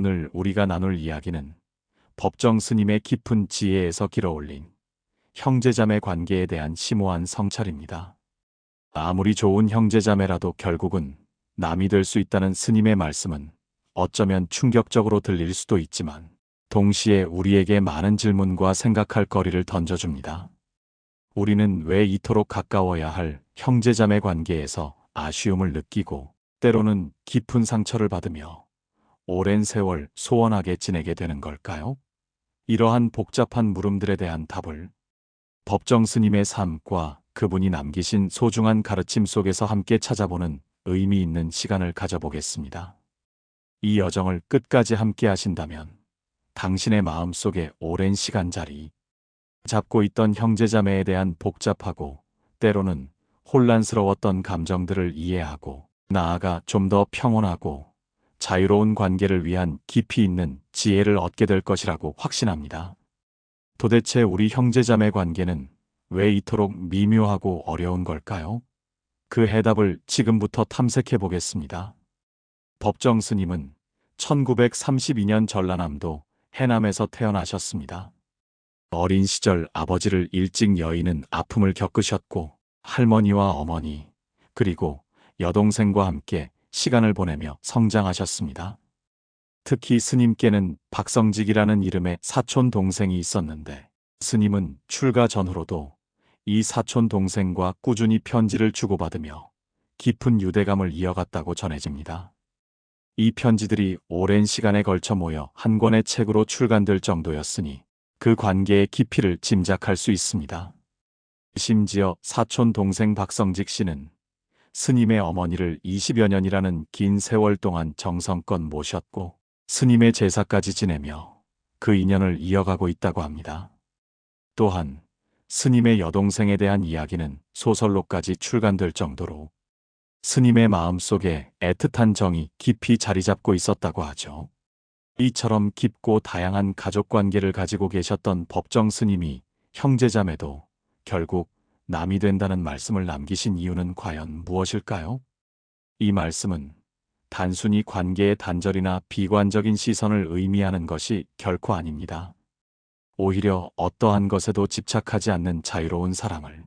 오늘 우리가 나눌 이야기는 법정 스님의 깊은 지혜에서 길어올린 형제자매 관계에 대한 심오한 성찰입니다. 아무리 좋은 형제자매라도 결국은 남이 될 수 있다는 스님의 말씀은 어쩌면 충격적으로 들릴 수도 있지만 동시에 우리에게 많은 질문과 생각할 거리를 던져줍니다. 우리는 왜 이토록 가까워야 할 형제자매 관계에서 아쉬움을 느끼고 때로는 깊은 상처를 받으며 오랜 세월 소원하게 지내게 되는 걸까요? 이러한 복잡한 물음들에 대한 답을 법정 스님의 삶과 그분이 남기신 소중한 가르침 속에서 함께 찾아보는 의미 있는 시간을 가져보겠습니다. 이 여정을 끝까지 함께 하신다면 당신의 마음속에 오랜 시간 자리 잡고 있던 형제자매에 대한 복잡하고 때로는 혼란스러웠던 감정들을 이해하고 나아가 좀 더 평온하고 자유로운 관계를 위한 깊이 있는 지혜를 얻게 될 것이라고 확신합니다. 도대체 우리 형제자매 관계는 왜 이토록 미묘하고 어려운 걸까요? 그 해답을 지금부터 탐색해 보겠습니다. 법정 스님은 1932년 전라남도 해남에서 태어나셨습니다. 어린 시절 아버지를 일찍 여의는 아픔을 겪으셨고 할머니와 어머니 그리고 여동생과 함께 시간을 보내며 성장하셨습니다. 특히 스님께는 박성직이라는 이름의 사촌 동생이 있었는데 스님은 출가 전후로도 이 사촌 동생과 꾸준히 편지를 주고받으며 깊은 유대감을 이어갔다고 전해집니다. 이 편지들이 오랜 시간에 걸쳐 모여 한 권의 책으로 출간될 정도였으니 그 관계의 깊이를 짐작할 수 있습니다. 심지어 사촌 동생 박성직 씨는 스님의 어머니를 20여 년이라는 긴 세월 동안 정성껏 모셨고 스님의 제사까지 지내며 그 인연을 이어가고 있다고 합니다. 또한 스님의 여동생에 대한 이야기는 소설로까지 출간될 정도로 스님의 마음속에 애틋한 정이 깊이 자리 잡고 있었다고 하죠. 이처럼 깊고 다양한 가족관계를 가지고 계셨던 법정 스님이 형제자매도 결국 남이 된다는 말씀을 남기신 이유는 과연 무엇일까요? 이 말씀은 단순히 관계의 단절이나 비관적인 시선을 의미하는 것이 결코 아닙니다. 오히려 어떠한 것에도 집착하지 않는 자유로운 사랑을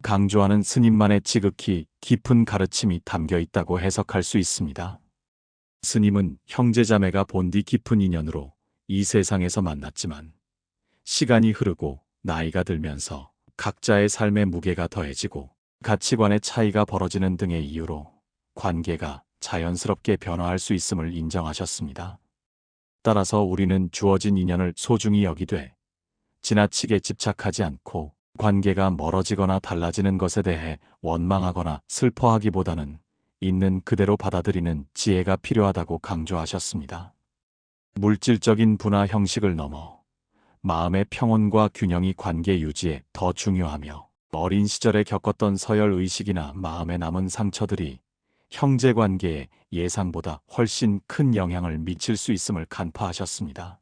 강조하는 스님만의 지극히 깊은 가르침이 담겨 있다고 해석할 수 있습니다. 스님은 형제자매가 본디 깊은 인연으로 이 세상에서 만났지만 시간이 흐르고 나이가 들면서 각자의 삶의 무게가 더해지고 가치관의 차이가 벌어지는 등의 이유로 관계가 자연스럽게 변화할 수 있음을 인정하셨습니다. 따라서 우리는 주어진 인연을 소중히 여기되 지나치게 집착하지 않고 관계가 멀어지거나 달라지는 것에 대해 원망하거나 슬퍼하기보다는 있는 그대로 받아들이는 지혜가 필요하다고 강조하셨습니다. 물질적인 부나 형식을 넘어 마음의 평온과 균형이 관계 유지에 더 중요하며 어린 시절에 겪었던 서열 의식이나 마음에 남은 상처들이 형제 관계에 예상보다 훨씬 큰 영향을 미칠 수 있음을 간파하셨습니다.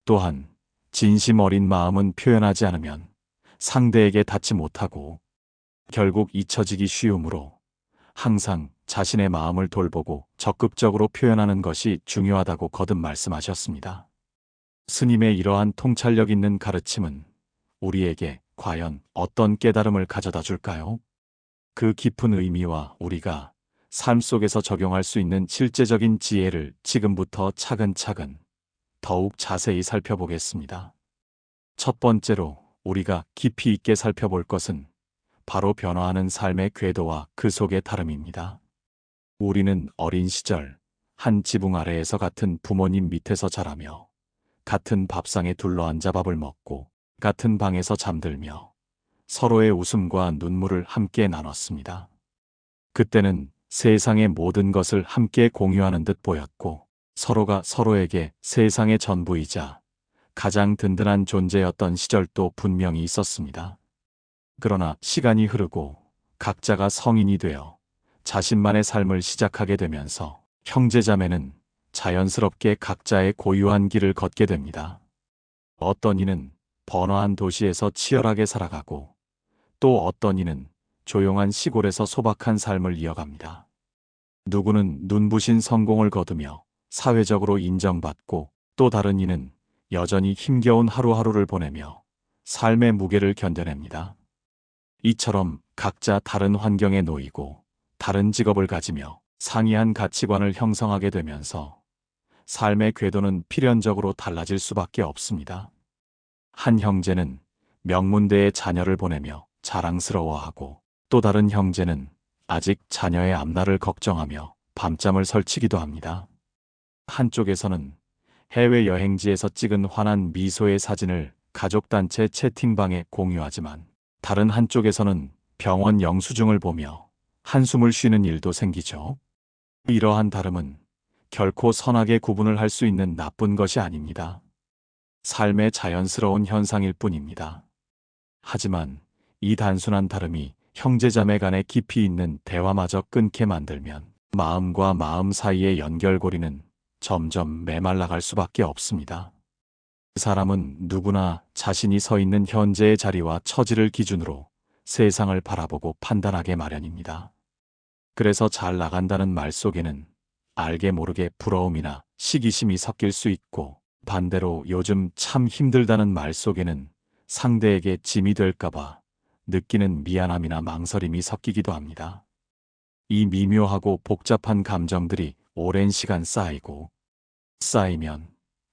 또한 진심 어린 마음은 표현하지 않으면 상대에게 닿지 못하고 결국 잊혀지기 쉬우므로 항상 자신의 마음을 돌보고 적극적으로 표현하는 것이 중요하다고 거듭 말씀하셨습니다. 스님의 이러한 통찰력 있는 가르침은 우리에게 과연 어떤 깨달음을 가져다 줄까요? 그 깊은 의미와 우리가 삶 속에서 적용할 수 있는 실제적인 지혜를 지금부터 차근차근 더욱 자세히 살펴보겠습니다. 첫 번째로 우리가 깊이 있게 살펴볼 것은 바로 변화하는 삶의 궤도와 그 속의 다름입니다. 우리는 어린 시절 한 지붕 아래에서 같은 부모님 밑에서 자라며 같은 밥상에 둘러앉아 밥을 먹고 같은 방에서 잠들며 서로의 웃음과 눈물을 함께 나눴습니다. 그때는 세상의 모든 것을 함께 공유하는 듯 보였고 서로가 서로에게 세상의 전부이자 가장 든든한 존재였던 시절도 분명히 있었습니다. 그러나 시간이 흐르고 각자가 성인이 되어 자신만의 삶을 시작하게 되면서 형제자매는 자연스럽게 각자의 고유한 길을 걷게 됩니다. 어떤 이는 번화한 도시에서 치열하게 살아가고 또 어떤 이는 조용한 시골에서 소박한 삶을 이어갑니다. 누구는 눈부신 성공을 거두며 사회적으로 인정받고 또 다른 이는 여전히 힘겨운 하루하루를 보내며 삶의 무게를 견뎌냅니다. 이처럼 각자 다른 환경에 놓이고 다른 직업을 가지며 상이한 가치관을 형성하게 되면서 삶의 궤도는 필연적으로 달라질 수밖에 없습니다. 한 형제는 명문대에 자녀를 보내며 자랑스러워하고 또 다른 형제는 아직 자녀의 앞날을 걱정하며 밤잠을 설치기도 합니다. 한쪽에서는 해외여행지에서 찍은 환한 미소의 사진을 가족단체 채팅방에 공유하지만 다른 한쪽에서는 병원 영수증을 보며 한숨을 쉬는 일도 생기죠. 이러한 다름은 결코 선악의 구분을 할 수 있는 나쁜 것이 아닙니다. 삶의 자연스러운 현상일 뿐입니다. 하지만 이 단순한 다름이 형제자매 간의 깊이 있는 대화마저 끊게 만들면 마음과 마음 사이의 연결고리는 점점 메말라갈 수밖에 없습니다. 사람은 누구나 자신이 서 있는 현재의 자리와 처지를 기준으로 세상을 바라보고 판단하게 마련입니다. 그래서 잘 나간다는 말 속에는 알게 모르게 부러움이나 시기심이 섞일 수 있고, 반대로 요즘 참 힘들다는 말 속에는 상대에게 짐이 될까봐 느끼는 미안함이나 망설임이 섞이기도 합니다. 이 미묘하고 복잡한 감정들이 오랜 시간 쌓이면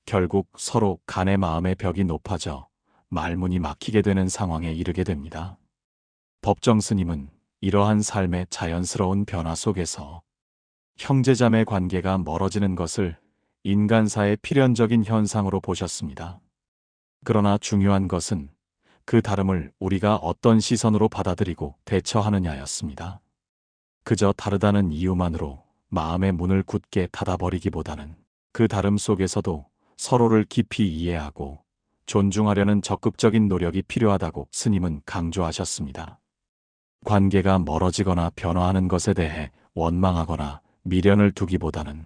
결국 서로 간의 마음의 벽이 높아져 말문이 막히게 되는 상황에 이르게 됩니다. 법정 스님은 이러한 삶의 자연스러운 변화 속에서 형제자매 관계가 멀어지는 것을 인간사의 필연적인 현상으로 보셨습니다. 그러나 중요한 것은 그 다름을 우리가 어떤 시선으로 받아들이고 대처하느냐였습니다. 그저 다르다는 이유만으로 마음의 문을 굳게 닫아버리기보다는 그 다름 속에서도 서로를 깊이 이해하고 존중하려는 적극적인 노력이 필요하다고 스님은 강조하셨습니다. 관계가 멀어지거나 변화하는 것에 대해 원망하거나 미련을 두기보다는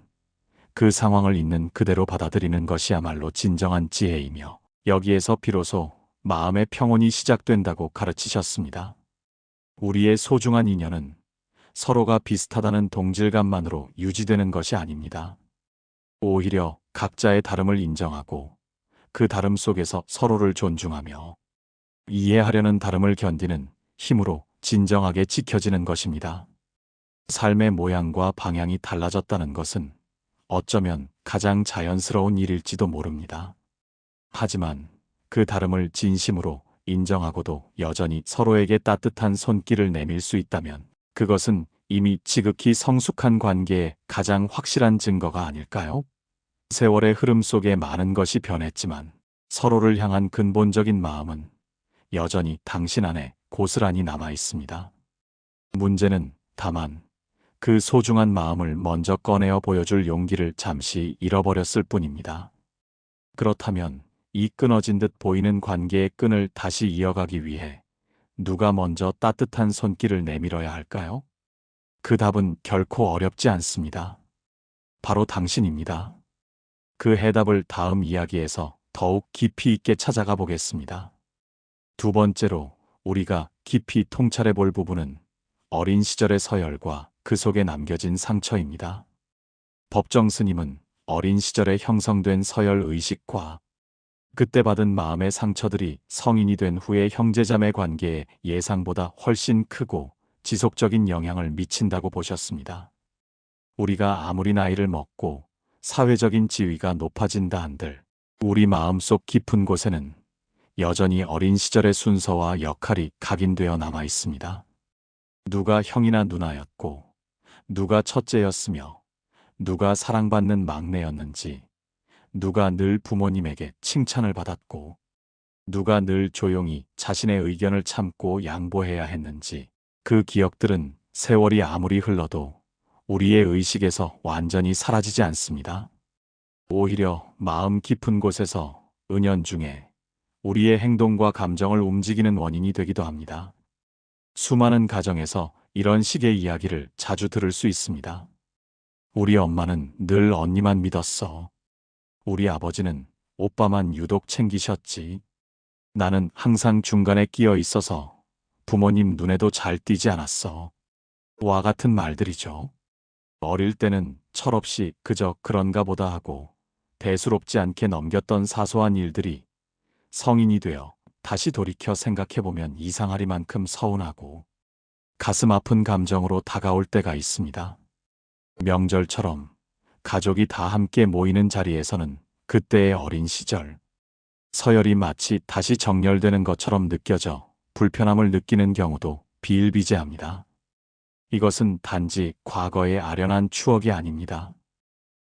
그 상황을 있는 그대로 받아들이는 것이야말로 진정한 지혜이며, 여기에서 비로소 마음의 평온이 시작된다고 가르치셨습니다. 우리의 소중한 인연은 서로가 비슷하다는 동질감만으로 유지되는 것이 아닙니다. 오히려 각자의 다름을 인정하고 그 다름 속에서 서로를 존중하며 이해하려는 다름을 견디는 힘으로 진정하게 지켜지는 것입니다. 삶의 모양과 방향이 달라졌다는 것은 어쩌면 가장 자연스러운 일일지도 모릅니다. 하지만 그 다름을 진심으로 인정하고도 여전히 서로에게 따뜻한 손길을 내밀 수 있다면 그것은 이미 지극히 성숙한 관계의 가장 확실한 증거가 아닐까요? 세월의 흐름 속에 많은 것이 변했지만 서로를 향한 근본적인 마음은 여전히 당신 안에 고스란히 남아 있습니다. 문제는 다만 그 소중한 마음을 먼저 꺼내어 보여줄 용기를 잠시 잃어버렸을 뿐입니다. 그렇다면 이 끊어진 듯 보이는 관계의 끈을 다시 이어가기 위해 누가 먼저 따뜻한 손길을 내밀어야 할까요? 그 답은 결코 어렵지 않습니다. 바로 당신입니다. 그 해답을 다음 이야기에서 더욱 깊이 있게 찾아가 보겠습니다. 두 번째로 우리가 깊이 통찰해 볼 부분은 어린 시절의 서열과 그 속에 남겨진 상처입니다. 법정 스님은 어린 시절에 형성된 서열 의식과 그때 받은 마음의 상처들이 성인이 된 후의 형제자매 관계에 예상보다 훨씬 크고 지속적인 영향을 미친다고 보셨습니다. 우리가 아무리 나이를 먹고 사회적인 지위가 높아진다 한들 우리 마음속 깊은 곳에는 여전히 어린 시절의 순서와 역할이 각인되어 남아 있습니다. 누가 형이나 누나였고, 누가 첫째였으며, 누가 사랑받는 막내였는지, 누가 늘 부모님에게 칭찬을 받았고, 누가 늘 조용히 자신의 의견을 참고 양보해야 했는지, 그 기억들은 세월이 아무리 흘러도 우리의 의식에서 완전히 사라지지 않습니다. 오히려 마음 깊은 곳에서 은연중에 우리의 행동과 감정을 움직이는 원인이 되기도 합니다. 수많은 가정에서 이런 식의 이야기를 자주 들을 수 있습니다. 우리 엄마는 늘 언니만 믿었어. 우리 아버지는 오빠만 유독 챙기셨지. 나는 항상 중간에 끼어 있어서 부모님 눈에도 잘 띄지 않았어. 와 같은 말들이죠. 어릴 때는 철없이 그저 그런가 보다 하고 대수롭지 않게 넘겼던 사소한 일들이 성인이 되어 다시 돌이켜 생각해보면 이상하리만큼 서운하고 가슴 아픈 감정으로 다가올 때가 있습니다. 명절처럼 가족이 다 함께 모이는 자리에서는 그때의 어린 시절, 서열이 마치 다시 정렬되는 것처럼 느껴져 불편함을 느끼는 경우도 비일비재합니다. 이것은 단지 과거의 아련한 추억이 아닙니다.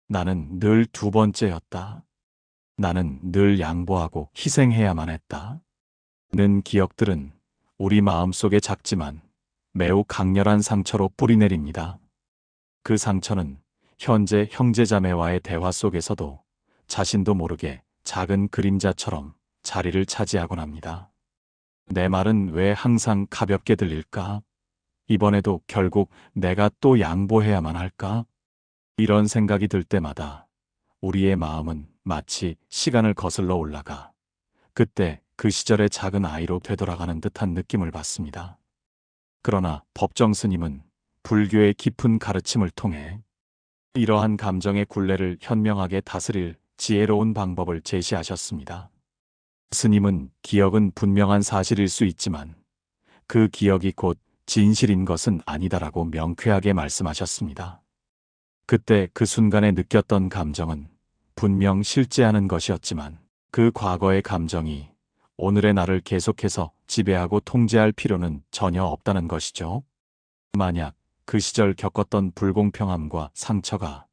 나는 늘 두 번째였다. 나는 늘 양보하고 희생해야만 했다. 는 기억들은 우리 마음속에 작지만 매우 강렬한 상처로 뿌리내립니다. 그 상처는 현재 형제자매와의 대화 속에서도 자신도 모르게 작은 그림자처럼 자리를 차지하곤 합니다. 내 말은 왜 항상 가볍게 들릴까? 이번에도 결국 내가 또 양보해야만 할까? 이런 생각이 들 때마다 우리의 마음은 마치 시간을 거슬러 올라가 그때 그 시절의 작은 아이로 되돌아가는 듯한 느낌을 받습니다. 그러나 법정 스님은 불교의 깊은 가르침을 통해 이러한 감정의 굴레를 현명하게 다스릴 지혜로운 방법을 제시하셨습니다. 스님은 기억은 분명한 사실일 수 있지만 그 기억이 곧 진실인 것은 아니다라고 명쾌하게 말씀하셨습니다. 그때 그 순간에 느꼈던 감정은 분명 실제하는 것이었지만 그 과거의 감정이 오늘의 나를 계속해서 지배하고 통제할 필요는 전혀 없다는 것이죠. 만약 그 시절 겪었던 불공평함과 상처가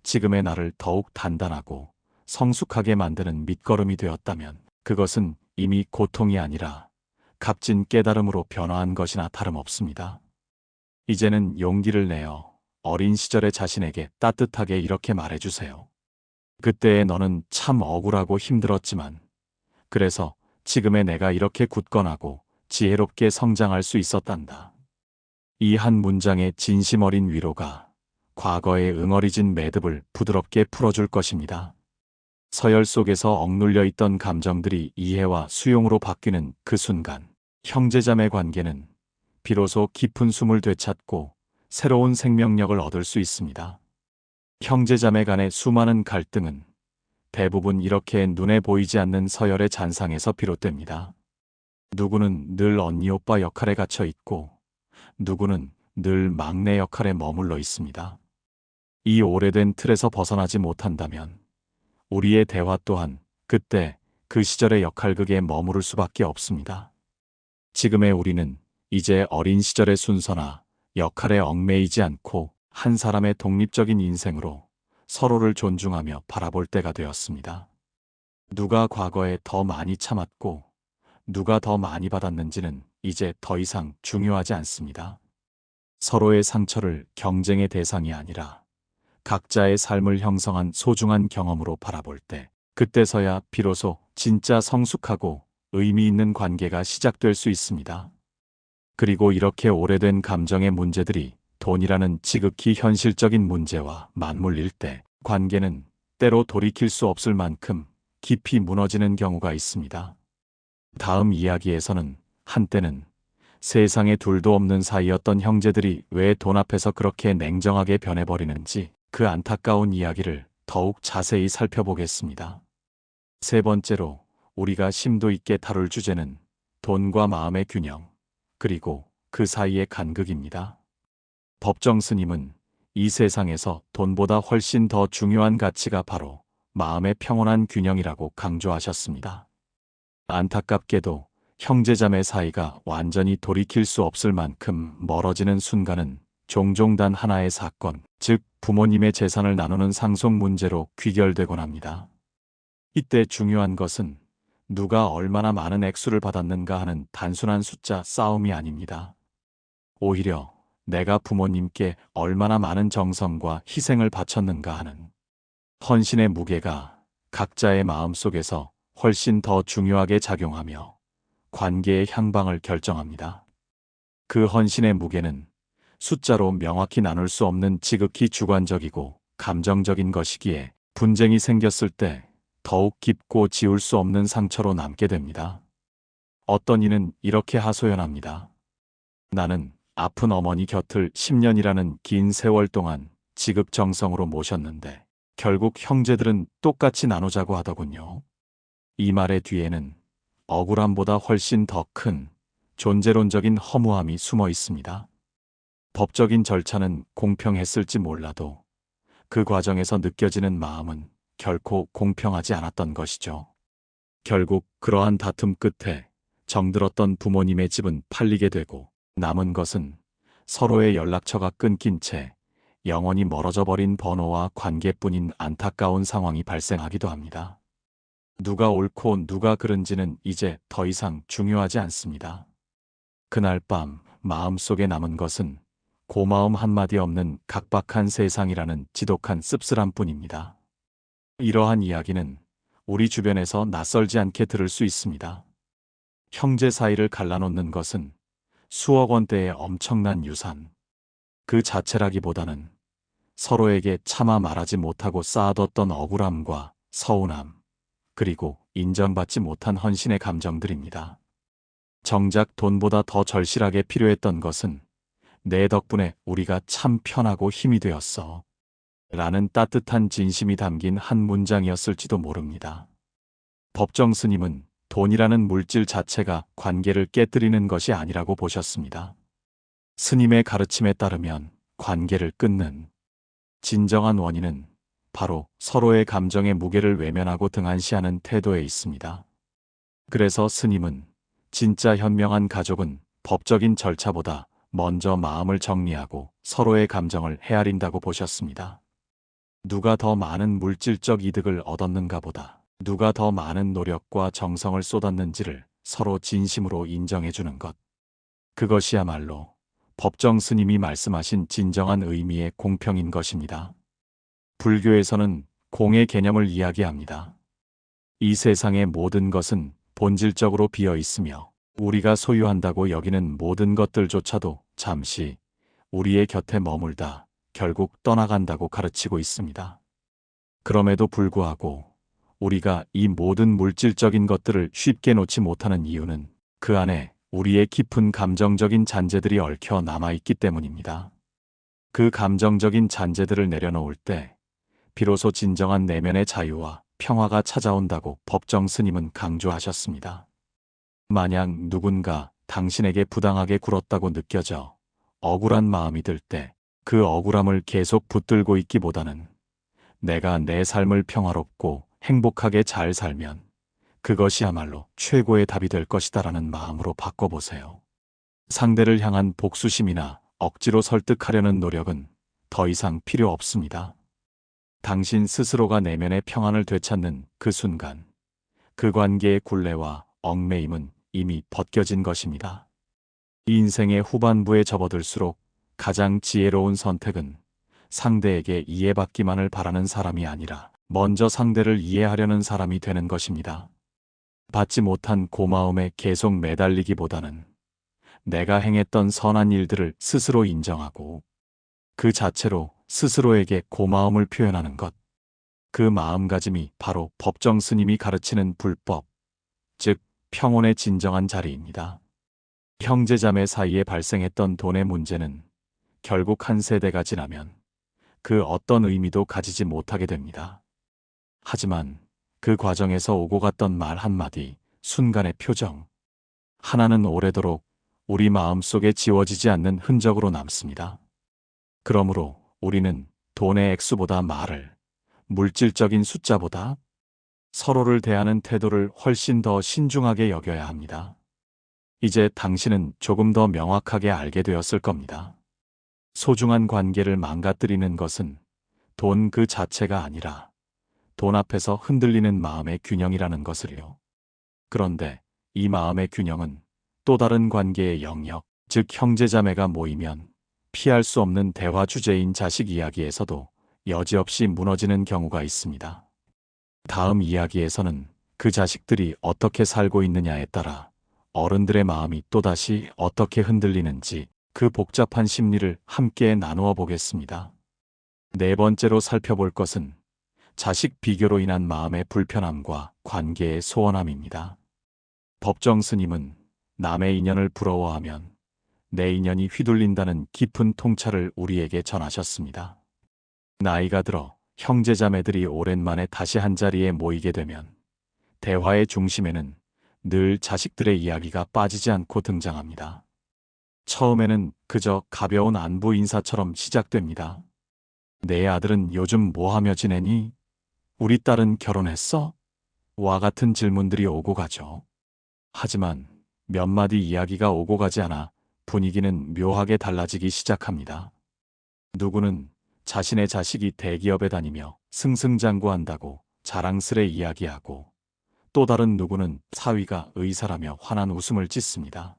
지금의 나를 더욱 단단하고 성숙하게 만드는 밑거름이 되었다면 그것은 이미 고통이 아니라 값진 깨달음으로 변화한 것이나 다름없습니다. 이제는 용기를 내어 어린 시절의 자신에게 따뜻하게 이렇게 말해주세요. 그때의 너는 참 억울하고 힘들었지만 그래서 지금의 내가 이렇게 굳건하고 지혜롭게 성장할 수 있었단다. 이 한 문장의 진심 어린 위로가 과거의 응어리진 매듭을 부드럽게 풀어줄 것입니다. 서열 속에서 억눌려 있던 감정들이 이해와 수용으로 바뀌는 그 순간, 형제자매 관계는 비로소 깊은 숨을 되찾고 새로운 생명력을 얻을 수 있습니다. 형제자매 간의 수많은 갈등은 대부분 이렇게 눈에 보이지 않는 서열의 잔상에서 비롯됩니다. 누구는 늘 언니 오빠 역할에 갇혀 있고 누구는 늘 막내 역할에 머물러 있습니다. 이 오래된 틀에서 벗어나지 못한다면 우리의 대화 또한 그때 그 시절의 역할극에 머무를 수밖에 없습니다. 지금의 우리는 이제 어린 시절의 순서나 역할에 얽매이지 않고 한 사람의 독립적인 인생으로 서로를 존중하며 바라볼 때가 되었습니다. 누가 과거에 더 많이 참았고 누가 더 많이 받았는지는 이제 더 이상 중요하지 않습니다. 서로의 상처를 경쟁의 대상이 아니라 각자의 삶을 형성한 소중한 경험으로 바라볼 때 그때서야 비로소 진짜 성숙하고 의미 있는 관계가 시작될 수 있습니다. 그리고 이렇게 오래된 감정의 문제들이 돈이라는 지극히 현실적인 문제와 맞물릴 때 관계는 때로 돌이킬 수 없을 만큼 깊이 무너지는 경우가 있습니다. 다음 이야기에서는 한때는 세상에 둘도 없는 사이였던 형제들이 왜 돈 앞에서 그렇게 냉정하게 변해버리는지 그 안타까운 이야기를 더욱 자세히 살펴보겠습니다. 세 번째로 우리가 심도 있게 다룰 주제는 돈과 마음의 균형, 그리고 그 사이의 간극입니다. 법정 스님은 이 세상에서 돈보다 훨씬 더 중요한 가치가 바로 마음의 평온한 균형이라고 강조하셨습니다. 안타깝게도 형제자매 사이가 완전히 돌이킬 수 없을 만큼 멀어지는 순간은 종종 단 하나의 사건, 즉 부모님의 재산을 나누는 상속 문제로 귀결되곤 합니다. 이때 중요한 것은 누가 얼마나 많은 액수를 받았는가 하는 단순한 숫자 싸움이 아닙니다. 오히려 내가 부모님께 얼마나 많은 정성과 희생을 바쳤는가 하는 헌신의 무게가 각자의 마음속에서 훨씬 더 중요하게 작용하며 관계의 향방을 결정합니다. 그 헌신의 무게는 숫자로 명확히 나눌 수 없는 지극히 주관적이고 감정적인 것이기에 분쟁이 생겼을 때 더욱 깊고 지울 수 없는 상처로 남게 됩니다. 어떤 이는 이렇게 하소연합니다. 나는 아픈 어머니 곁을 10년이라는 긴 세월 동안 지극정성으로 모셨는데 결국 형제들은 똑같이 나누자고 하더군요. 이 말의 뒤에는 억울함보다 훨씬 더 큰 존재론적인 허무함이 숨어 있습니다. 법적인 절차는 공평했을지 몰라도 그 과정에서 느껴지는 마음은 결코 공평하지 않았던 것이죠. 결국 그러한 다툼 끝에 정들었던 부모님의 집은 팔리게 되고 남은 것은 서로의 연락처가 끊긴 채 영원히 멀어져 버린 번호와 관계뿐인 안타까운 상황이 발생하기도 합니다. 누가 옳고 누가 그른지는 이제 더 이상 중요하지 않습니다. 그날 밤 마음속에 남은 것은 고마움 한마디 없는 각박한 세상이라는 지독한 씁쓸함뿐입니다. 이러한 이야기는 우리 주변에서 낯설지 않게 들을 수 있습니다. 형제 사이를 갈라놓는 것은 수억 원대의 엄청난 유산, 그 자체라기보다는 서로에게 차마 말하지 못하고 쌓아뒀던 억울함과 서운함, 그리고 인정받지 못한 헌신의 감정들입니다. 정작 돈보다 더 절실하게 필요했던 것은 내 덕분에 우리가 참 편하고 힘이 되었어 라는 따뜻한 진심이 담긴 한 문장이었을지도 모릅니다. 법정 스님은 돈이라는 물질 자체가 관계를 깨뜨리는 것이 아니라고 보셨습니다. 스님의 가르침에 따르면 관계를 끊는 진정한 원인은 바로 서로의 감정의 무게를 외면하고 등한시하는 태도에 있습니다. 그래서 스님은 진짜 현명한 가족은 법적인 절차보다 먼저 마음을 정리하고 서로의 감정을 헤아린다고 보셨습니다. 누가 더 많은 물질적 이득을 얻었는가 보다 누가 더 많은 노력과 정성을 쏟았는지를 서로 진심으로 인정해주는 것. 그것이야말로 법정 스님이 말씀하신 진정한 의미의 공평인 것입니다. 불교에서는 공의 개념을 이야기합니다. 이 세상의 모든 것은 본질적으로 비어 있으며 우리가 소유한다고 여기는 모든 것들조차도 잠시 우리의 곁에 머물다 결국 떠나간다고 가르치고 있습니다. 그럼에도 불구하고 우리가 이 모든 물질적인 것들을 쉽게 놓지 못하는 이유는 그 안에 우리의 깊은 감정적인 잔재들이 얽혀 남아있기 때문입니다. 그 감정적인 잔재들을 내려놓을 때 비로소 진정한 내면의 자유와 평화가 찾아온다고 법정 스님은 강조하셨습니다. 만약 누군가 당신에게 부당하게 굴었다고 느껴져 억울한 마음이 들 때 그 억울함을 계속 붙들고 있기보다는 내가 내 삶을 평화롭고 행복하게 잘 살면 그것이야말로 최고의 답이 될 것이다라는 마음으로 바꿔보세요. 상대를 향한 복수심이나 억지로 설득하려는 노력은 더 이상 필요 없습니다. 당신 스스로가 내면의 평안을 되찾는 그 순간, 그 관계의 굴레와 얽매임은 이미 벗겨진 것입니다. 인생의 후반부에 접어들수록 가장 지혜로운 선택은 상대에게 이해받기만을 바라는 사람이 아니라 먼저 상대를 이해하려는 사람이 되는 것입니다. 받지 못한 고마움에 계속 매달리기보다는 내가 행했던 선한 일들을 스스로 인정하고 그 자체로 스스로에게 고마움을 표현하는 것. 그 마음가짐이 바로 법정 스님이 가르치는 불법, 즉 평온의 진정한 자리입니다. 형제자매 사이에 발생했던 돈의 문제는 결국 한 세대가 지나면 그 어떤 의미도 가지지 못하게 됩니다. 하지만 그 과정에서 오고 갔던 말 한마디, 순간의 표정 하나는 오래도록 우리 마음속에 지워지지 않는 흔적으로 남습니다. 그러므로 우리는 돈의 액수보다 말을, 물질적인 숫자보다 서로를 대하는 태도를 훨씬 더 신중하게 여겨야 합니다. 이제 당신은 조금 더 명확하게 알게 되었을 겁니다. 소중한 관계를 망가뜨리는 것은 돈 그 자체가 아니라 돈 앞에서 흔들리는 마음의 균형이라는 것을요. 그런데 이 마음의 균형은 또 다른 관계의 영역, 즉 형제자매가 모이면 피할 수 없는 대화 주제인 자식 이야기에서도 여지없이 무너지는 경우가 있습니다. 다음 이야기에서는 그 자식들이 어떻게 살고 있느냐에 따라 어른들의 마음이 또다시 어떻게 흔들리는지 그 복잡한 심리를 함께 나누어 보겠습니다. 네 번째로 살펴볼 것은 자식 비교로 인한 마음의 불편함과 관계의 소원함입니다. 법정 스님은 남의 인연을 부러워하면 내 인연이 휘둘린다는 깊은 통찰을 우리에게 전하셨습니다. 나이가 들어 형제자매들이 오랜만에 다시 한자리에 모이게 되면 대화의 중심에는 늘 자식들의 이야기가 빠지지 않고 등장합니다. 처음에는 그저 가벼운 안부 인사처럼 시작됩니다. 내 아들은 요즘 뭐 하며 지내니? 우리 딸은 결혼했어? 와 같은 질문들이 오고 가죠. 하지만 몇 마디 이야기가 오고 가지 않아 분위기는 묘하게 달라지기 시작합니다. 누구는 자신의 자식이 대기업에 다니며 승승장구한다고 자랑스레 이야기하고, 또 다른 누구는 사위가 의사라며 환한 웃음을 짓습니다.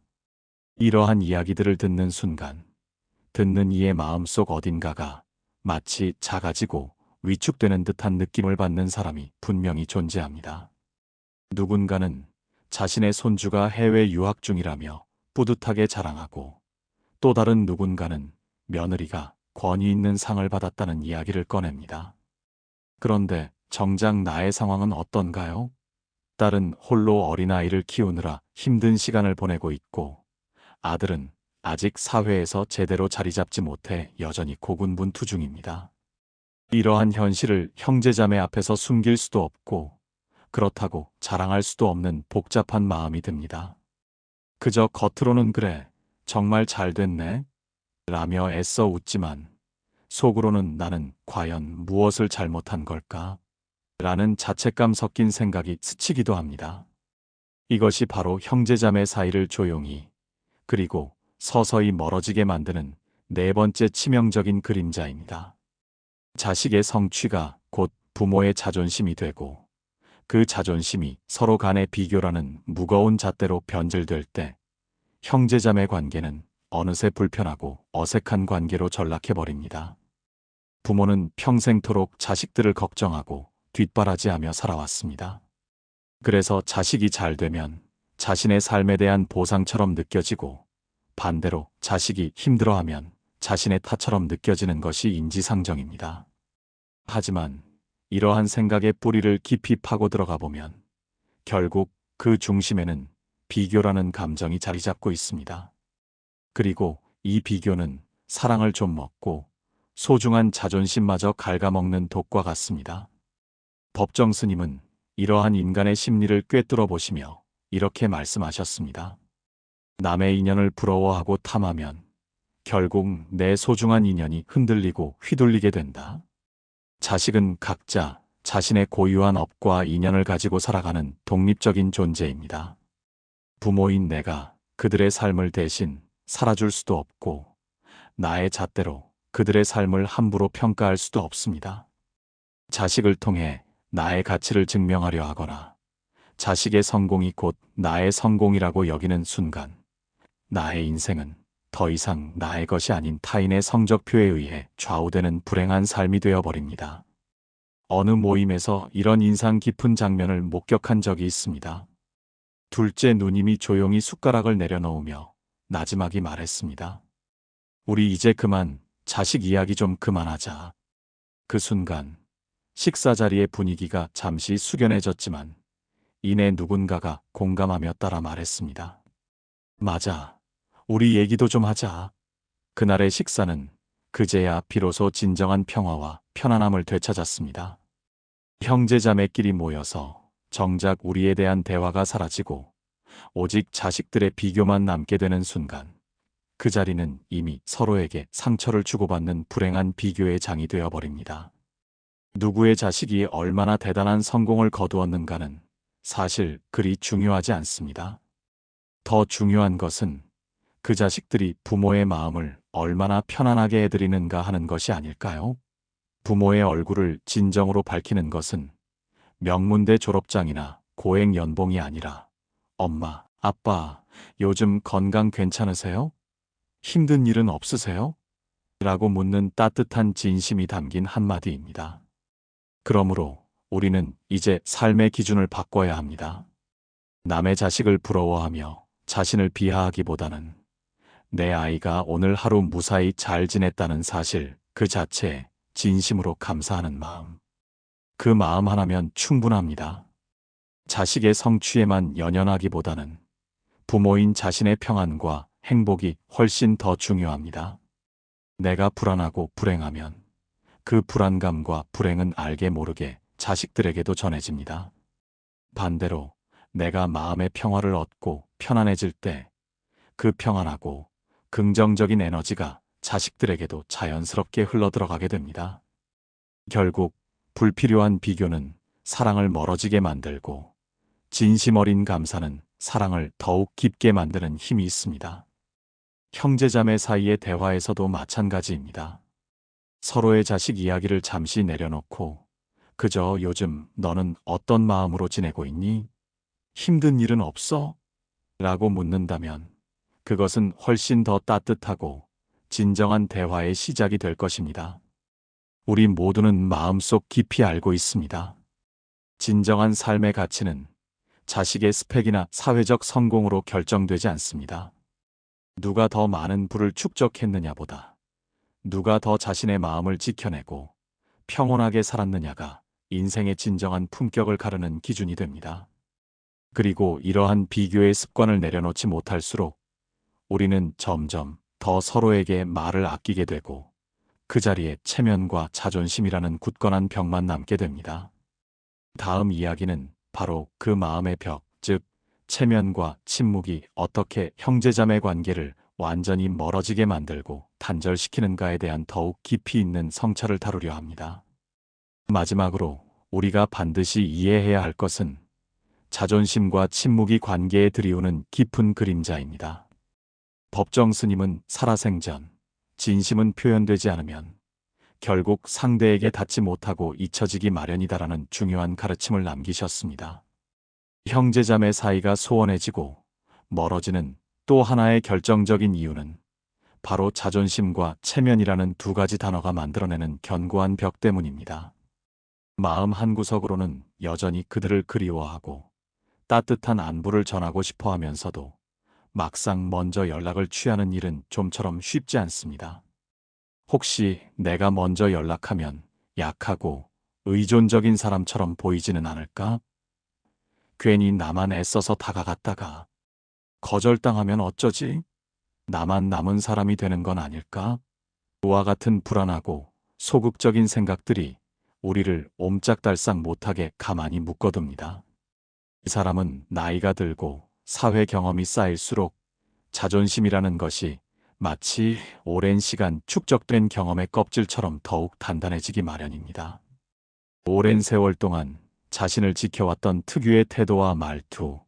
이러한 이야기들을 듣는 순간 듣는 이의 마음속 어딘가가 마치 작아지고 위축되는 듯한 느낌을 받는 사람이 분명히 존재합니다. 누군가는 자신의 손주가 해외 유학 중이라며 뿌듯하게 자랑하고, 또 다른 누군가는 며느리가 권위 있는 상을 받았다는 이야기를 꺼냅니다. 그런데 정작 나의 상황은 어떤가요? 딸은 홀로 어린아이를 키우느라 힘든 시간을 보내고 있고, 아들은 아직 사회에서 제대로 자리 잡지 못해 여전히 고군분투 중입니다. 이러한 현실을 형제자매 앞에서 숨길 수도 없고, 그렇다고 자랑할 수도 없는 복잡한 마음이 듭니다. 그저 겉으로는 그래, 정말 잘 됐네 라며 애써 웃지만, 속으로는 나는 과연 무엇을 잘못한 걸까? 라는 자책감 섞인 생각이 스치기도 합니다. 이것이 바로 형제자매 사이를 조용히, 그리고 서서히 멀어지게 만드는 네 번째 치명적인 그림자입니다. 자식의 성취가 곧 부모의 자존심이 되고, 그 자존심이 서로 간의 비교라는 무거운 잣대로 변질될 때 형제자매 관계는 어느새 불편하고 어색한 관계로 전락해버립니다. 부모는 평생토록 자식들을 걱정하고 뒷바라지하며 살아왔습니다. 그래서 자식이 잘 되면 자신의 삶에 대한 보상처럼 느껴지고, 반대로 자식이 힘들어하면 자신의 탓처럼 느껴지는 것이 인지상정입니다. 하지만 이러한 생각의 뿌리를 깊이 파고 들어가 보면 결국 그 중심에는 비교라는 감정이 자리 잡고 있습니다. 그리고 이 비교는 사랑을 좀 먹고 소중한 자존심마저 갉아먹는 독과 같습니다. 법정 스님은 이러한 인간의 심리를 꿰뚫어 보시며 이렇게 말씀하셨습니다. 남의 인연을 부러워하고 탐하면 결국 내 소중한 인연이 흔들리고 휘둘리게 된다. 자식은 각자 자신의 고유한 업과 인연을 가지고 살아가는 독립적인 존재입니다. 부모인 내가 그들의 삶을 대신 살아줄 수도 없고, 나의 잣대로 그들의 삶을 함부로 평가할 수도 없습니다. 자식을 통해 나의 가치를 증명하려 하거나 자식의 성공이 곧 나의 성공이라고 여기는 순간 나의 인생은 더 이상 나의 것이 아닌 타인의 성적표에 의해 좌우되는 불행한 삶이 되어버립니다. 어느 모임에서 이런 인상 깊은 장면을 목격한 적이 있습니다. 둘째 누님이 조용히 숟가락을 내려놓으며 나지막이 말했습니다. 우리 이제 그만 자식 이야기 좀 그만하자. 그 순간 식사 자리의 분위기가 잠시 숙연해졌지만 이내 누군가가 공감하며 따라 말했습니다. 맞아. 우리 얘기도 좀 하자. 그날의 식사는 그제야 비로소 진정한 평화와 편안함을 되찾았습니다. 형제자매끼리 모여서 정작 우리에 대한 대화가 사라지고 오직 자식들의 비교만 남게 되는 순간, 그 자리는 이미 서로에게 상처를 주고받는 불행한 비교의 장이 되어버립니다. 누구의 자식이 얼마나 대단한 성공을 거두었는가는 사실 그리 중요하지 않습니다. 더 중요한 것은 그 자식들이 부모의 마음을 얼마나 편안하게 해드리는가 하는 것이 아닐까요? 부모의 얼굴을 진정으로 밝히는 것은 명문대 졸업장이나 고액 연봉이 아니라 엄마, 아빠, 요즘 건강 괜찮으세요? 힘든 일은 없으세요? 라고 묻는 따뜻한 진심이 담긴 한마디입니다. 그러므로 우리는 이제 삶의 기준을 바꿔야 합니다. 남의 자식을 부러워하며 자신을 비하하기보다는 내 아이가 오늘 하루 무사히 잘 지냈다는 사실 그 자체에 진심으로 감사하는 마음. 그 마음 하나면 충분합니다. 자식의 성취에만 연연하기보다는 부모인 자신의 평안과 행복이 훨씬 더 중요합니다. 내가 불안하고 불행하면 그 불안감과 불행은 알게 모르게 자식들에게도 전해집니다. 반대로 내가 마음의 평화를 얻고 편안해질 때 그 평안하고 긍정적인 에너지가 자식들에게도 자연스럽게 흘러들어가게 됩니다. 결국 불필요한 비교는 사랑을 멀어지게 만들고 진심 어린 감사는 사랑을 더욱 깊게 만드는 힘이 있습니다. 형제자매 사이의 대화에서도 마찬가지입니다. 서로의 자식 이야기를 잠시 내려놓고 그저 요즘 너는 어떤 마음으로 지내고 있니? 힘든 일은 없어? 라고 묻는다면 그것은 훨씬 더 따뜻하고 진정한 대화의 시작이 될 것입니다. 우리 모두는 마음속 깊이 알고 있습니다. 진정한 삶의 가치는 자식의 스펙이나 사회적 성공으로 결정되지 않습니다. 누가 더 많은 부를 축적했느냐보다 누가 더 자신의 마음을 지켜내고 평온하게 살았느냐가 인생의 진정한 품격을 가르는 기준이 됩니다. 그리고 이러한 비교의 습관을 내려놓지 못할수록 우리는 점점 더 서로에게 말을 아끼게 되고 그 자리에 체면과 자존심이라는 굳건한 벽만 남게 됩니다. 다음 이야기는 바로 그 마음의 벽, 즉 체면과 침묵이 어떻게 형제자매 관계를 완전히 멀어지게 만들고 단절시키는가에 대한 더욱 깊이 있는 성찰을 다루려 합니다. 마지막으로 우리가 반드시 이해해야 할 것은 자존심과 침묵이 관계에 들이우는 깊은 그림자입니다. 법정 스님은 살아생전 진심은 표현되지 않으면 결국 상대에게 닿지 못하고 잊혀지기 마련이다라는 중요한 가르침을 남기셨습니다. 형제자매 사이가 소원해지고 멀어지는 또 하나의 결정적인 이유는 바로 자존심과 체면이라는 두 가지 단어가 만들어내는 견고한 벽 때문입니다. 마음 한구석으로는 여전히 그들을 그리워하고 따뜻한 안부를 전하고 싶어 하면서도 막상 먼저 연락을 취하는 일은 좀처럼 쉽지 않습니다. 혹시 내가 먼저 연락하면 약하고 의존적인 사람처럼 보이지는 않을까? 괜히 나만 애써서 다가갔다가 거절당하면 어쩌지? 나만 남은 사람이 되는 건 아닐까? 그와 같은 불안하고 소극적인 생각들이 우리를 옴짝달싹 못하게 가만히 묶어둡니다. 이 사람은 나이가 들고 사회 경험이 쌓일수록 자존심이라는 것이 마치 오랜 시간 축적된 경험의 껍질처럼 더욱 단단해지기 마련입니다. 오랜 세월 동안 자신을 지켜왔던 특유의 태도와 말투,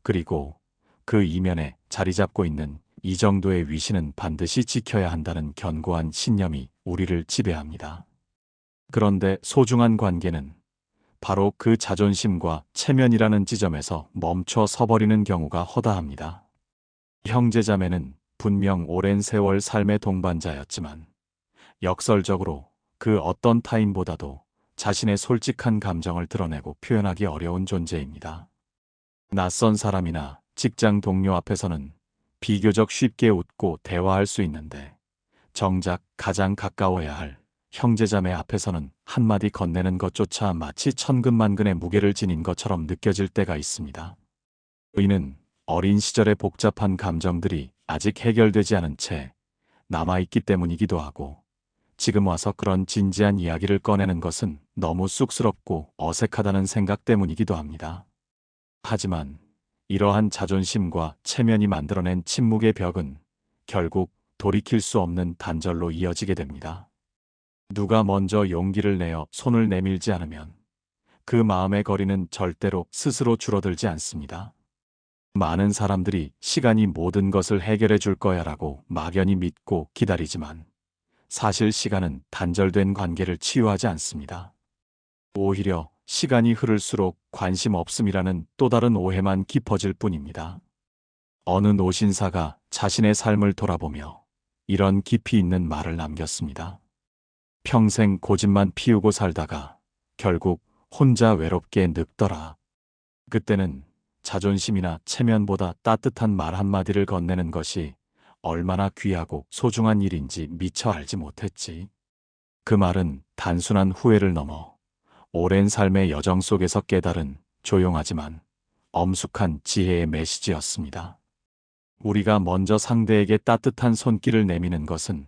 그리고 그 이면에 자리 잡고 있는 이 정도의 위신은 반드시 지켜야 한다는 견고한 신념이 우리를 지배합니다. 그런데 소중한 관계는 바로 그 자존심과 체면이라는 지점에서 멈춰 서버리는 경우가 허다합니다. 형제자매는 분명 오랜 세월 삶의 동반자였지만 역설적으로 그 어떤 타인보다도 자신의 솔직한 감정을 드러내고 표현하기 어려운 존재입니다. 낯선 사람이나 직장 동료 앞에서는 비교적 쉽게 웃고 대화할 수 있는데 정작 가장 가까워야 할 형제자매 앞에서는 한마디 건네는 것조차 마치 천근만근의 무게를 지닌 것처럼 느껴질 때가 있습니다. 이는 어린 시절의 복잡한 감정들이 아직 해결되지 않은 채 남아있기 때문이기도 하고 지금 와서 그런 진지한 이야기를 꺼내는 것은 너무 쑥스럽고 어색하다는 생각 때문이기도 합니다. 하지만 이러한 자존심과 체면이 만들어낸 침묵의 벽은 결국 돌이킬 수 없는 단절로 이어지게 됩니다. 누가 먼저 용기를 내어 손을 내밀지 않으면 그 마음의 거리는 절대로 스스로 줄어들지 않습니다. 많은 사람들이 시간이 모든 것을 해결해 줄 거야라고 막연히 믿고 기다리지만 사실 시간은 단절된 관계를 치유하지 않습니다. 오히려 시간이 흐를수록 관심 없음이라는 또 다른 오해만 깊어질 뿐입니다. 어느 노신사가 자신의 삶을 돌아보며 이런 깊이 있는 말을 남겼습니다. 평생 고집만 피우고 살다가 결국 혼자 외롭게 늙더라. 그때는 자존심이나 체면보다 따뜻한 말 한마디를 건네는 것이 얼마나 귀하고 소중한 일인지 미처 알지 못했지. 그 말은 단순한 후회를 넘어 오랜 삶의 여정 속에서 깨달은 조용하지만 엄숙한 지혜의 메시지였습니다. 우리가 먼저 상대에게 따뜻한 손길을 내미는 것은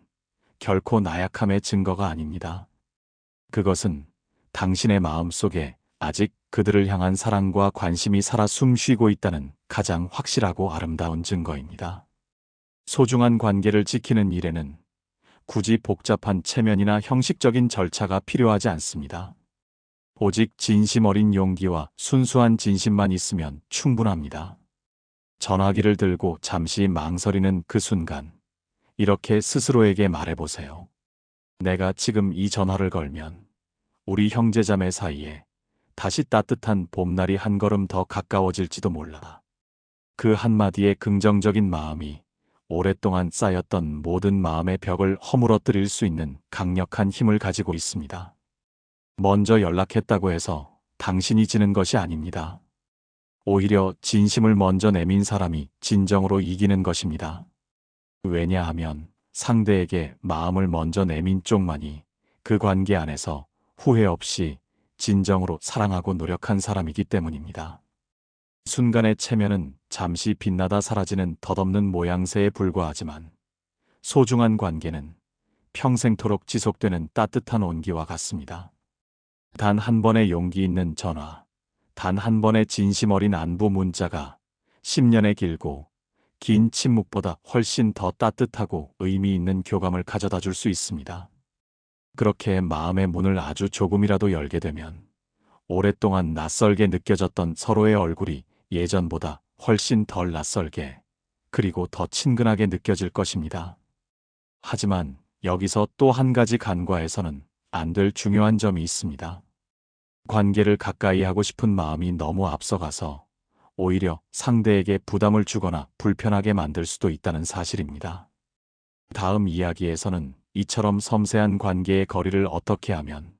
결코 나약함의 증거가 아닙니다. 그것은 당신의 마음 속에 아직 그들을 향한 사랑과 관심이 살아 숨쉬고 있다는 가장 확실하고 아름다운 증거입니다. 소중한 관계를 지키는 일에는 굳이 복잡한 체면이나 형식적인 절차가 필요하지 않습니다. 오직 진심 어린 용기와 순수한 진심만 있으면 충분합니다. 전화기를 들고 잠시 망설이는 그 순간, 이렇게 스스로에게 말해보세요. 내가 지금 이 전화를 걸면 우리 형제자매 사이에 다시 따뜻한 봄날이 한 걸음 더 가까워질지도 몰라. 그 한마디의 긍정적인 마음이 오랫동안 쌓였던 모든 마음의 벽을 허물어뜨릴 수 있는 강력한 힘을 가지고 있습니다. 먼저 연락했다고 해서 당신이 지는 것이 아닙니다. 오히려 진심을 먼저 내민 사람이 진정으로 이기는 것입니다. 왜냐하면 상대에게 마음을 먼저 내민 쪽만이 그 관계 안에서 후회 없이 진정으로 사랑하고 노력한 사람이기 때문입니다. 순간의 체면은 잠시 빛나다 사라지는 덧없는 모양새에 불과하지만 소중한 관계는 평생토록 지속되는 따뜻한 온기와 같습니다. 단 한 번의 용기 있는 전화, 단 한 번의 진심 어린 안부 문자가 10년의 길고 긴 침묵보다 훨씬 더 따뜻하고 의미 있는 교감을 가져다 줄 수 있습니다. 그렇게 마음의 문을 아주 조금이라도 열게 되면 오랫동안 낯설게 느껴졌던 서로의 얼굴이 예전보다 훨씬 덜 낯설게 그리고 더 친근하게 느껴질 것입니다. 하지만 여기서 또 한 가지 간과해서는 안 될 중요한 점이 있습니다. 관계를 가까이 하고 싶은 마음이 너무 앞서가서 오히려 상대에게 부담을 주거나 불편하게 만들 수도 있다는 사실입니다. 다음 이야기에서는 이처럼 섬세한 관계의 거리를 어떻게 하면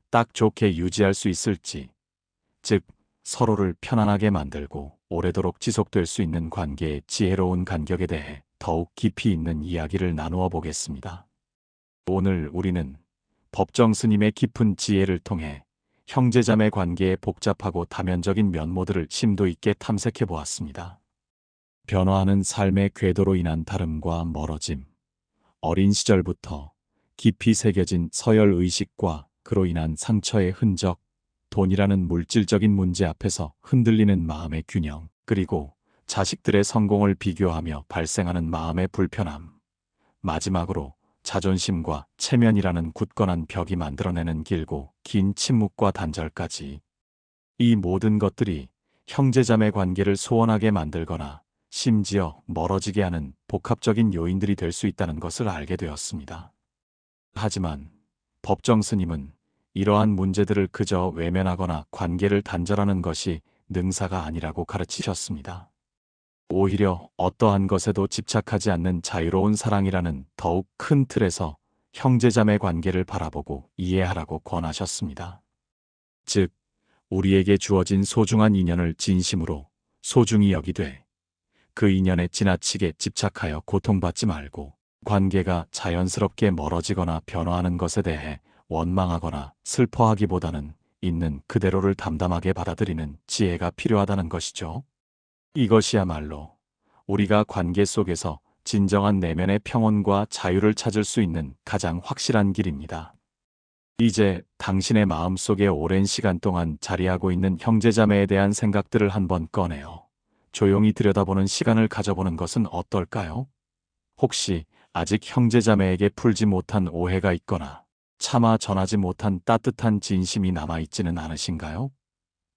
딱 좋게 유지할 수 있을지, 즉 서로를 편안하게 만들고 오래도록 지속될 수 있는 관계의 지혜로운 간격에 대해 더욱 깊이 있는 이야기를 나누어 보겠습니다. 오늘 우리는 법정 스님의 깊은 지혜를 통해 형제자매 관계의 복잡하고 다면적인 면모들을 심도 있게 탐색해 보았습니다. 변화하는 삶의 궤도로 인한 다름과 멀어짐, 어린 시절부터 깊이 새겨진 서열 의식과 그로 인한 상처의 흔적, 돈이라는 물질적인 문제 앞에서 흔들리는 마음의 균형, 그리고 자식들의 성공을 비교하며 발생하는 마음의 불편함, 마지막으로 자존심과 체면이라는 굳건한 벽이 만들어내는 길고 긴 침묵과 단절까지, 이 모든 것들이 형제자매 관계를 소원하게 만들거나 심지어 멀어지게 하는 복합적인 요인들이 될 수 있다는 것을 알게 되었습니다. 하지만 법정 스님은 이러한 문제들을 그저 외면하거나 관계를 단절하는 것이 능사가 아니라고 가르치셨습니다. 오히려 어떠한 것에도 집착하지 않는 자유로운 사랑이라는 더욱 큰 틀에서 형제자매 관계를 바라보고 이해하라고 권하셨습니다. 즉, 우리에게 주어진 소중한 인연을 진심으로 소중히 여기되 그 인연에 지나치게 집착하여 고통받지 말고 관계가 자연스럽게 멀어지거나 변화하는 것에 대해 원망하거나 슬퍼하기보다는 있는 그대로를 담담하게 받아들이는 지혜가 필요하다는 것이죠. 이것이야말로 우리가 관계 속에서 진정한 내면의 평온과 자유를 찾을 수 있는 가장 확실한 길입니다. 이제 당신의 마음속에 오랜 시간 동안 자리하고 있는 형제자매에 대한 생각들을 한번 꺼내어 조용히 들여다보는 시간을 가져보는 것은 어떨까요? 혹시 아직 형제자매에게 풀지 못한 오해가 있거나 차마 전하지 못한 따뜻한 진심이 남아있지는 않으신가요?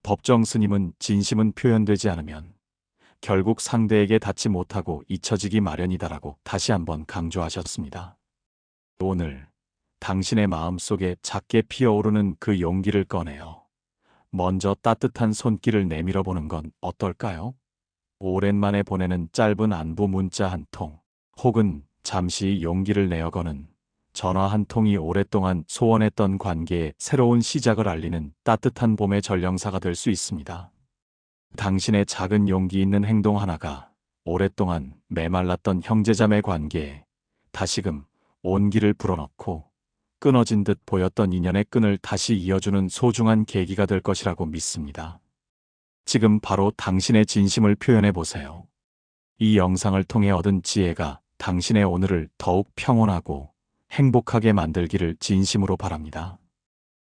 법정 스님은 진심은 표현되지 않으면 결국 상대에게 닿지 못하고 잊혀지기 마련이다라고 다시 한번 강조하셨습니다. 오늘 당신의 마음속에 작게 피어오르는 그 용기를 꺼내어 먼저 따뜻한 손길을 내밀어 보는 건 어떨까요? 오랜만에 보내는 짧은 안부 문자 한 통, 혹은 잠시 용기를 내어 거는 전화 한 통이 오랫동안 소원했던 관계의 새로운 시작을 알리는 따뜻한 봄의 전령사가 될 수 있습니다. 당신의 작은 용기 있는 행동 하나가 오랫동안 메말랐던 형제자매 관계에 다시금 온기를 불어넣고 끊어진 듯 보였던 인연의 끈을 다시 이어주는 소중한 계기가 될 것이라고 믿습니다. 지금 바로 당신의 진심을 표현해 보세요. 이 영상을 통해 얻은 지혜가 당신의 오늘을 더욱 평온하고 행복하게 만들기를 진심으로 바랍니다.